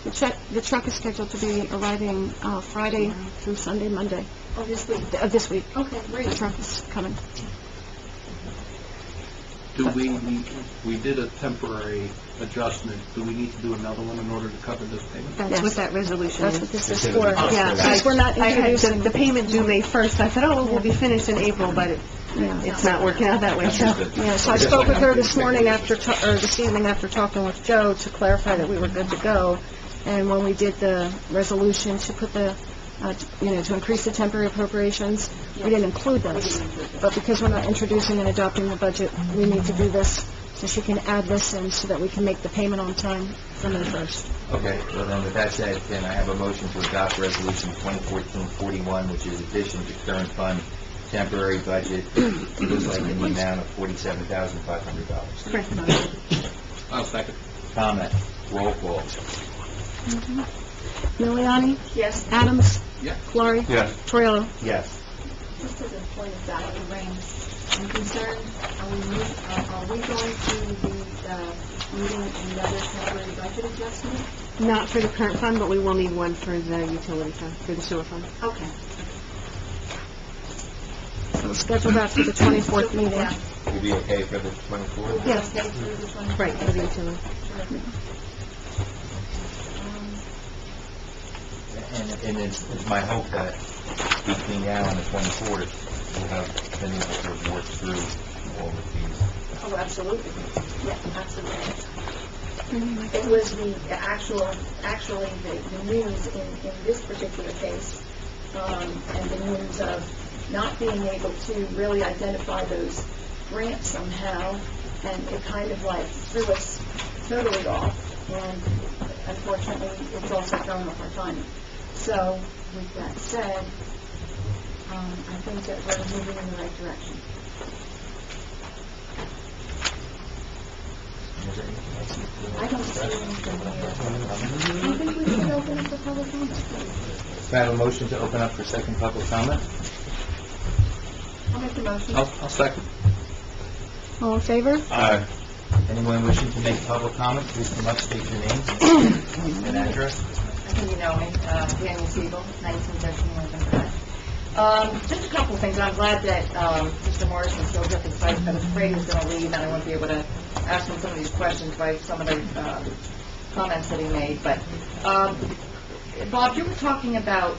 S3: The truck is scheduled to be arriving Friday through Sunday, Monday
S6: Oh, this week?
S3: of this week.
S6: Okay,
S3: The
S6: great.
S3: truck is coming.
S5: Do we did a temporary adjustment, do we need to do another one in order to cover this payment?
S7: That's
S3: Yes.
S7: what that resolution
S3: That's
S7: is.
S3: what this is
S2: Specifically
S3: for.
S2: for
S7: Yeah,
S2: that.
S3: Since we're not
S7: I had
S3: introducing...
S7: the payment due May 1st. I thought, oh, we'll be finished in April, but
S3: Yeah.
S7: it's not working out that way, so.
S3: Yeah, so I spoke with her this morning this evening after talking with Joe to clarify that we were good to go. And when we did the resolution to put the, to increase the temporary appropriations, we didn't include those. But because we're not introducing and adopting the budget, we need to do this, so she can add this in so that we can make the payment on time for May 1st.
S2: Okay, well then, with that said, then I have a motion to adopt Resolution 2014-41, which is addition to current fund temporary budget, it looks like in the amount of $47,500.
S7: Correct.
S5: I'll second.
S2: Comment, roll call.
S3: Miliani?
S6: Yes.
S3: Adams?
S5: Yes.
S3: Florrie?
S2: Yes.
S3: Torello?
S2: Yes.
S6: Just as a point of fact, Lorraine, I'm concerned, are we going to be needing another temporary budget adjustment?
S7: Not for the current fund, but we will need one for the utility fund, for the sewer fund.
S6: Okay.
S3: So we'll schedule that for the 24th meeting.
S6: Yeah.
S2: Will be okay for the 24th?
S7: Yes.
S6: Okay, through this one?
S7: Right, for the utility.
S6: Terrific.
S2: And it's my hope that between now and the 24th, we'll have been able to work through all of these.
S6: Oh, absolutely. Yeah, absolutely. It was actually the news in this particular case, and the news of not being able to really identify those grants somehow, and it kind of like threw us totally off, and unfortunately, it's also thrown off our timing. So, with that said, I think that we're moving in the right direction. I don't see anything here. I think we should open up the public comment.
S2: Do I have a motion to open up for second public comment?
S6: I'll make the motion.
S5: I'll second.
S3: All in favor?
S2: Aye. Anyone wishing to make public comment, please come up, state your name and address.
S8: I think you know me, Daniel Siegel, 1913 Lincoln Drive. Just a couple of things. I'm glad that Mr. Morrison still took his site. I was afraid he was going to leave, and I wouldn't be able to ask him some of these questions by some of the comments that he made. But, Bob, you were talking about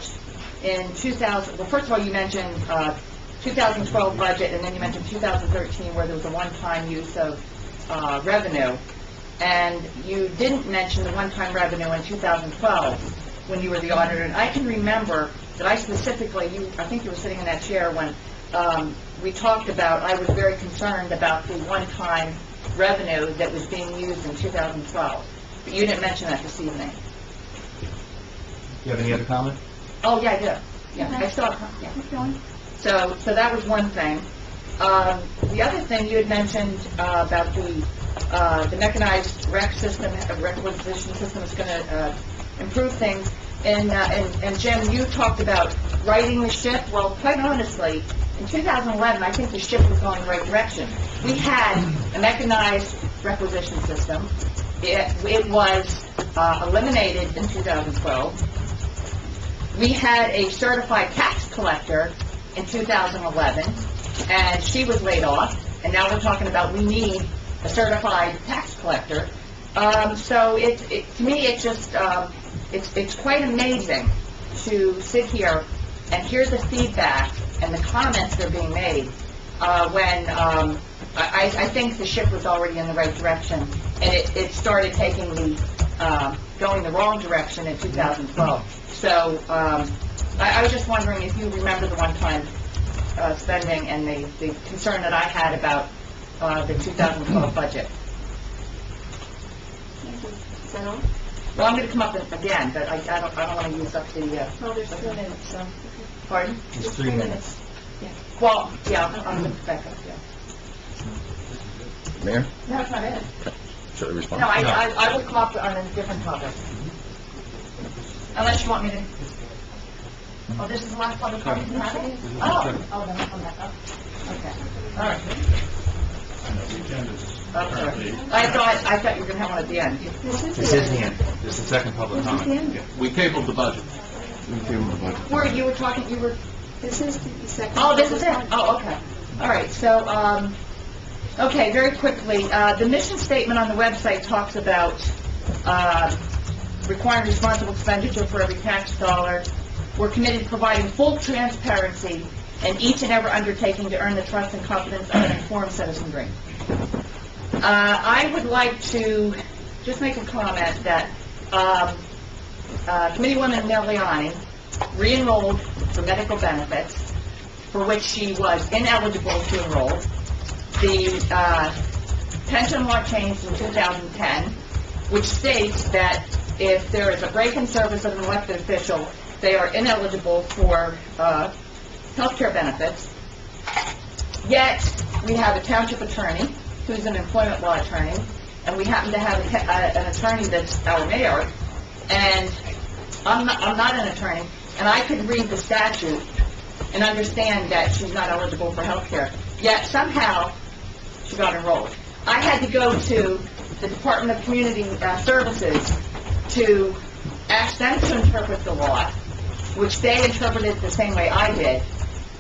S8: in 2000, well, first of all, you mentioned 2012 budget, and then you mentioned 2013, where there was a one-time use of revenue. and you didn't mention the one-time revenue in 2012 when you were the auditor. And I can remember that I specifically, I think you were sitting in that chair when we talked about, I was very concerned about the one-time revenue that was being used in 2012. But you didn't mention that this evening.
S2: Do you have any other comment?
S8: Oh, yeah, I do. Yeah, I saw, yeah. So that was one thing. The other thing you had mentioned about the mechanized rec system, requisition system is going to improve things. And Jim, you talked about righting the ship. Well, quite honestly, in 2011, I think the ship was going the right direction. We had a mechanized requisition system. It was eliminated in 2012. We had a certified tax collector in 2011, and she was laid off, and now we're talking about we need a certified tax collector. So to me, it's just, it's quite amazing to sit here and hear the feedback and the comments that are being made when I think the ship was already in the right direction, and it started taking going the wrong direction in 2012. So I was just wondering if you remember the one-time spending and the concern that I had about the 2012 budget.
S6: Is that all?
S8: Well, I'm going to come up again, but I don't want to use up the,
S6: Well, there's 2 minutes, so.
S8: pardon?
S2: Just 3 minutes.
S8: Well, yeah, I'm going to back up, yeah.
S1: Mayor,
S8: No, that's not it.
S1: should I respond?
S8: No, I will come up on a different topic. Unless you want me to... Oh, this is the last public comment you have? Oh, then I'll come back up. Okay, all right. I'm sorry. I thought you were going to have one at the end.
S6: This is
S2: This is the end. This is the second public
S6: This is the
S2: comment.
S6: end.
S5: We tabled the budget.
S8: Where you were talking, you were...
S6: This is the second.
S8: Oh, this is it? Oh, okay. All right, so, okay, very quickly, the mission statement on the website talks about requiring responsible expenditure for every tax dollar. We're committed to providing full transparency in each and every undertaking to earn the trust and confidence of an informed citizenry. I would like to just make a comment that Committeewoman Miliani re-enrolled for medical benefits, for which she was ineligible to enroll. The pension law changed in 2010, which states that if there is a break in service of an elected official, they are ineligible for health care benefits. Yet, we have a township attorney who's an employment law attorney, and we happen to have an attorney that's our mayor, and I'm not an attorney, and I could read the statute and understand that she's not eligible for health care. Yet somehow, she got enrolled. I had to go to the Department of Community Services to ask them to interpret the law, which they interpreted the same way I did.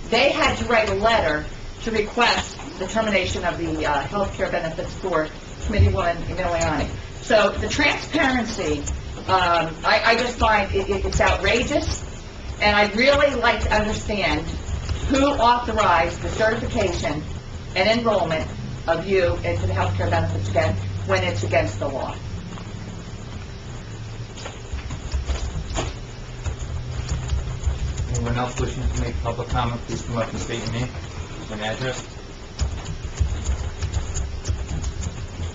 S8: They had to write a letter to request the termination of the health care benefits for Committeewoman Miliani. So the transparency, I just find it's outrageous, and I'd really like to understand who authorized the certification and enrollment of you into the health care benefits again when it's against the law.
S2: Anyone else wishing to make public comment, please come up and state your name and address.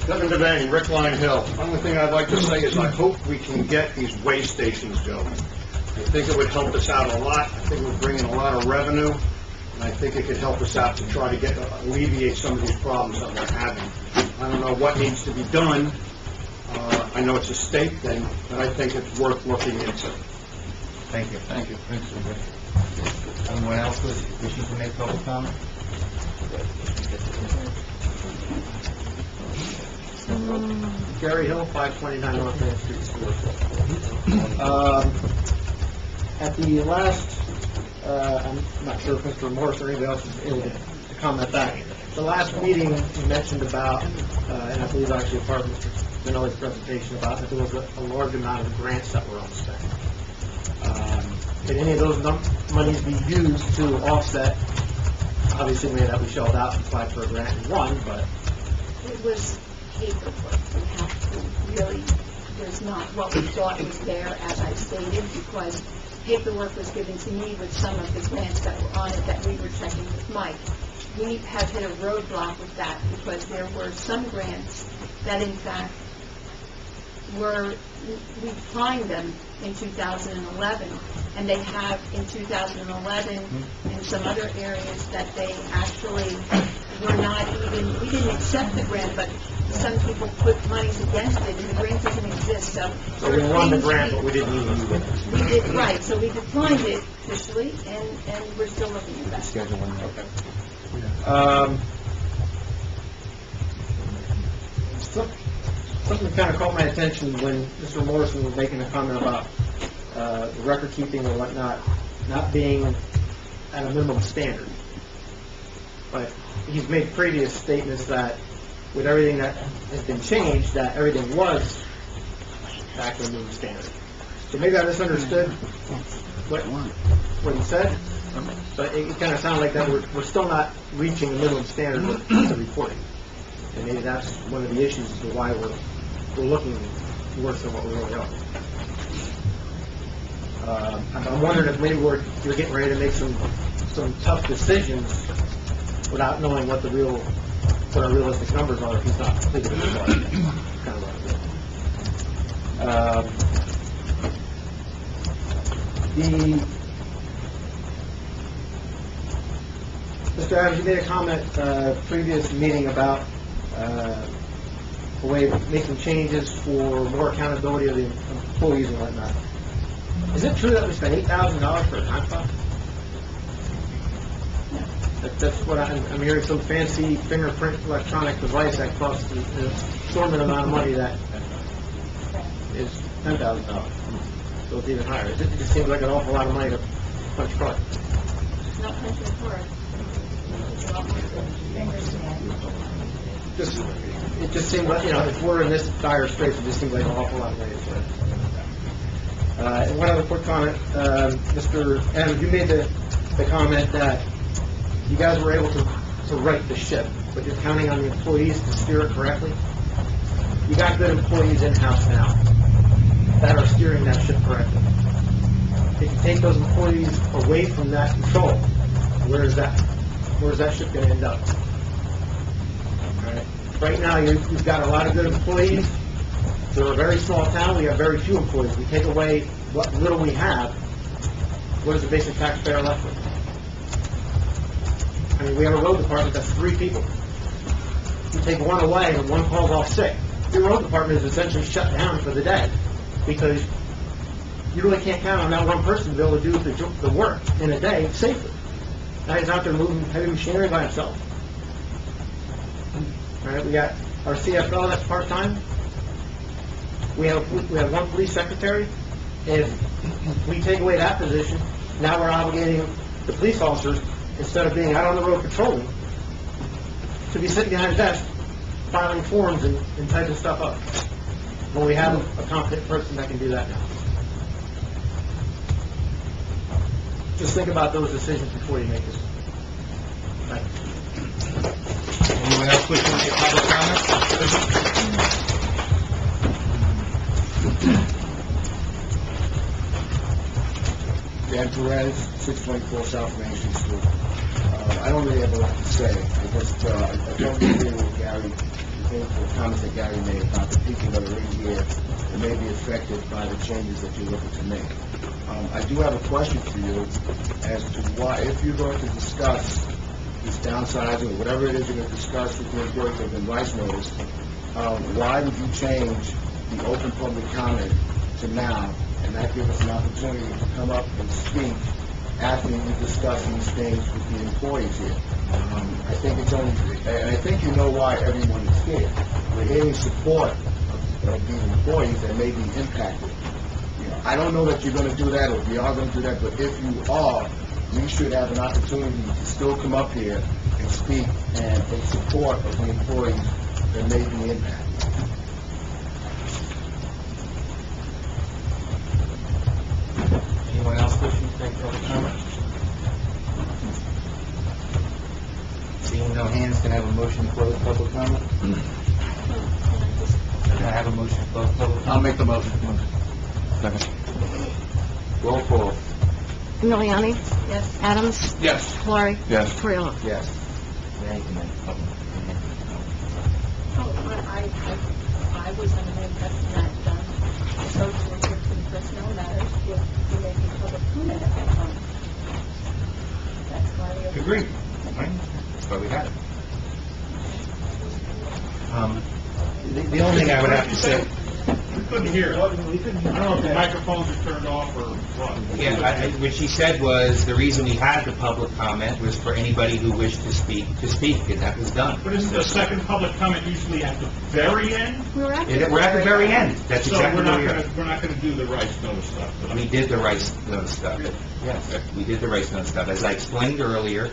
S9: Kevin Devaney, Rick Line Hill. Only thing I'd like to say is I hope we can get these way stations going. I think it would help us out a lot. I think it would bring in a lot of revenue, and I think it could help us out to try to alleviate some of these problems that we're having. I don't know what needs to be done. I know it's a state thing, but I think it's worth looking into.
S2: Thank you. Thank you. Anyone else wishing to make public comment?
S10: Gary Hill, 529 North Main Street, Stewartville. At the last, I'm not sure if Mr. Morris or anybody else is able to comment back. The last meeting, you mentioned about, and I believe actually part of Mr. Zanelli's presentation about that there was a large amount of grants that were unspent. Can any of those monies be used to offset, obviously, we that we shelled out and applied for a grant and won, but
S6: It was paperwork. We have to really, there's not what we thought was there, as I stated, because paperwork was given to me with some of the grants that were on it that we were checking with Mike. We have hit a roadblock with that because there were some grants that in fact we find them in 2011, and they have in 2011 in some other areas that they actually were not even, we didn't accept the grant, but some people put monies against it, and the grant doesn't exist, so...
S10: So we won the grant, but we didn't even use it.
S6: We did, right, so we declined it officially, and we're still looking at that.
S10: Something kind of caught my attention when Mr. Morrison was making a comment about the record keeping and whatnot not being at a minimum standard. But he's made previous statements that with everything that has been changed, that everything was back to the minimum standard. So maybe I misunderstood what he said, but it kind of sounded like that we're still not reaching the minimum standard with the reporting. And maybe that's one of the issues as to why we're looking worse than what we really are. I'm wondering if maybe you're getting ready to make some tough decisions without knowing what our realistic numbers are if he's not completed the budget. Kind of Mr. Adams, you made a comment previous meeting about a way of making changes for more accountability of the employees and whatnot. Is it true that we spent $8,000 for a time clock? That's what I'm hearing, some fancy fingerprint electronic device that costs an exorbitant amount of money that is $10,000. So it's even higher. It just seems like an awful lot of money to punch a card.
S6: Not punching a card. It's a lot more than fingers and
S10: It just seems like, if we're in this dire straits, it just seems like an awful lot of money. And one other quick comment, Mr. Adams, you made the comment that you guys were able to right the ship, but you're counting on the employees to steer it correctly. You got good employees in-house now that are steering that ship correctly. If you take those employees away from that control, where's that ship going to end up? All right. Right now, you've got a lot of good employees. We're a very small town. We have very few employees. We take away what little we have. What is the basic taxpayer left with? I mean, we have a road department that's 3 people. You take one away and one calls off sick, your road department is essentially shut down for the day because you really can't count on that one person to be able to do the work in a day safely. Now he's out there moving heavy machinery by himself. All right, we got our CFO that's part-time. We have one police secretary. If we take away that position, now we're obligating the police officers, instead of being out on the road patrolling, to be sitting behind a desk filing forms and typing stuff up. Well, we have a competent person that can do that now. Just think about those decisions before you make this. Thanks.
S2: Anyone else wishing to make public comment?
S11: Dan Perez, 624 South Main Street School. I don't really have a lot to say. I don't agree with Gary, the comments that Gary made about the people that are in here that may be affected by the changes that you're looking to make. I do have a question for you as to why, if you're going to discuss this downsizing or whatever it is you're going to discuss with the employees of the rights notice, why would you change the open public comment to now and not give us an opportunity to come up and speak after you discuss these things with the employees here? I think it's only, and I think you know why everyone is here. We're here in support of these employees that may be impacted. I don't know that you're going to do that or if you are going to do that, but if you are, we should have an opportunity to still come up here and speak and in support of the employees that may be impacted.
S2: Anyone else wishing to make public comment? Seeing no hands, can I have a motion to close public comment? Can I have a motion to close public?
S5: I'll make the motion.
S9: Roll call.
S7: Miliani?
S8: Yes.
S7: Adams?
S5: Yes.
S7: Valari?
S9: Yes.
S7: Carrillo?
S2: Yes.
S6: I was under the impression that, social workers and personnel matters would make a public comment at that time. That's why we...
S2: Agreed. Right? That's why we had it. The only thing I would have to say,
S9: We couldn't hear. I don't know if the microphones are turned off or what.
S2: yeah, what she said was, the reason we had the public comment was for anybody who wished to speak, and that was done.
S9: But isn't the second public comment usually at the very end?
S2: We're at the very end. That's
S9: So
S2: exactly
S9: we're
S2: where we
S9: not
S2: are.
S9: gonna, we're not gonna do the rice notice stuff.
S2: We did the rice notice stuff. Yes, we did the rice notice stuff. As I explained earlier,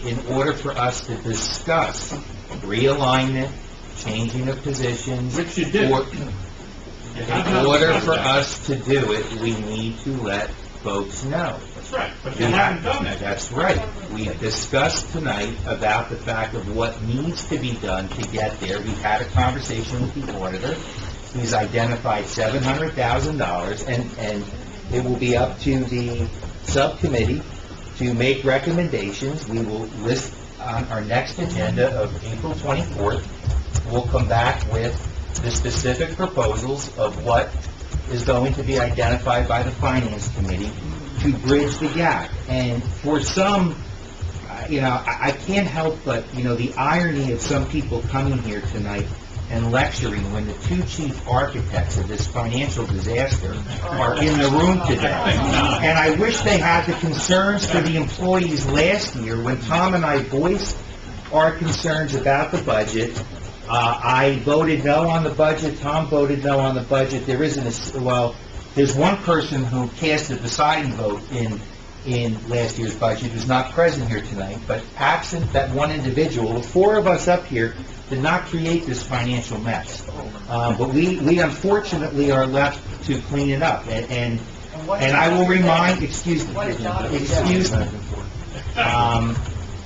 S2: in order for us to discuss realignment, changing of positions...
S9: Which you did.
S2: In order for us to do it, we need to let folks know.
S9: That's right, but you haven't done that.
S2: That's right. We discussed tonight about the fact of what needs to be done to get there. We had a conversation with the auditor. He's identified $700,000, and it will be up to the subcommittee to make recommendations. We will list on our next agenda of April 24th. We'll come back with the specific proposals of what is going to be identified by the Finance Committee to bridge the gap. And for some, I can't help but, the irony of some people coming here tonight and lecturing when the two chief architects of this financial disaster are in the room today. And I wish they had the concerns for the employees last year when Tom and I voiced our concerns about the budget. I voted no on the budget, Tom voted no on the budget. There isn't there's one person who cast a deciding vote in last year's budget who's not present here tonight, but absent that one individual, the four of us up here did not create this financial mess. But we unfortunately are left to clean it up. And I will remind, excuse me.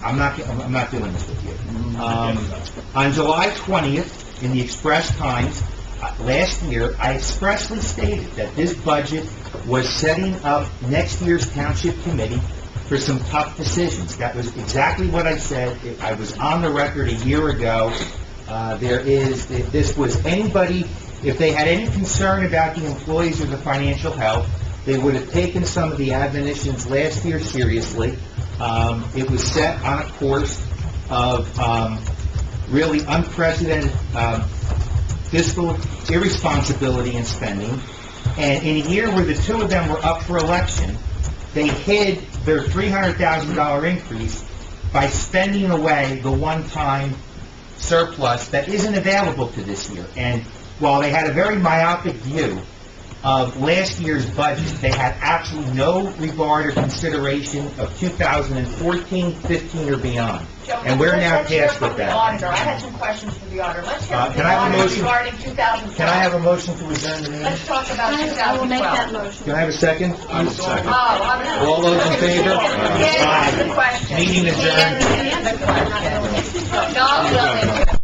S2: I'm not doing this with you. On July 20th, in the Express Times, last year, I expressly stated that this budget was setting up next year's Township Committee for some tough decisions. That was exactly what I said. I was on the record a year ago. If this was anybody, if they had any concern about the employees or the financial health, they would have taken some of the admonitions last year seriously. It was set on a course of really unprecedented fiscal irresponsibility in spending. And in a year where the two of them were up for election, they hid their $300,000 increase by spending away the one-time surplus that isn't available to this year. And while they had a very myopic view of last year's budget, they had absolutely no regard or consideration of 2014, 15, or beyond. And we're now tasked with that.
S8: Auditor, I had some questions for the auditor. Let's hear from
S2: Can
S8: the
S2: I have a
S8: auditor
S2: motion?
S8: regarding 2012.
S2: Can I have a motion to adjourn the meeting?
S8: Let's talk about 2012.
S3: I will make that motion.
S2: Can I have a second?
S8: Oh, I'm...
S2: All those in favor?
S8: Answer the question.
S2: Meeting adjourned.
S8: Answer the question. No,